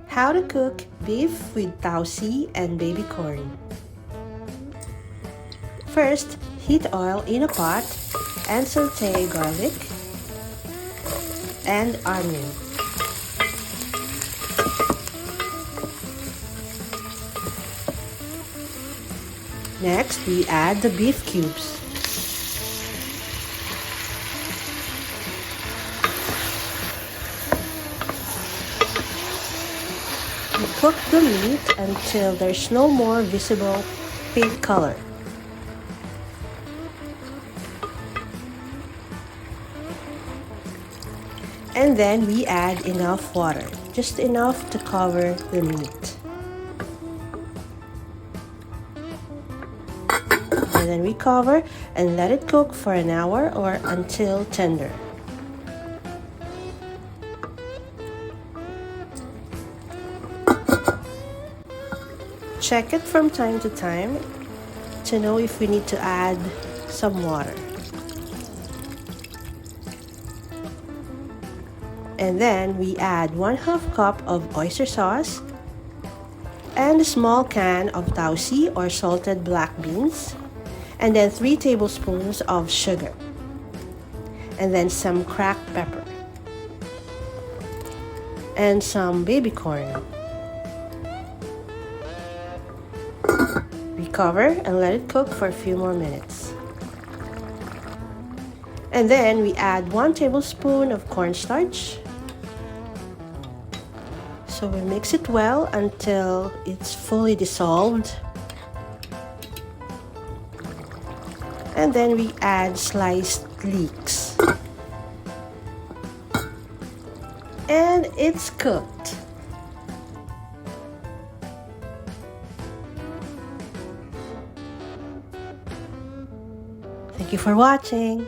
How to cook beef with Tausi and baby corn. First, heat oil in a pot and saute garlic and onion. Next, we add the beef cubes. We cook the meat until there's no more visible pink color. And then we add enough water, just enough to cover the meat. And then we cover and let it cook for an hour or until tender. Check it from time to time to know if we need to add some water. And then we add 1/2 cup of oyster sauce and a small can of Tausi or salted black beans, and then 3 tablespoons of sugar, and then some cracked pepper and some baby corn. We cover and let it cook for a few more minutes. And then we add 1 tablespoon of cornstarch. So we mix it well until it's fully dissolved. And then we add sliced leeks. And it's cooked. Thank you for watching.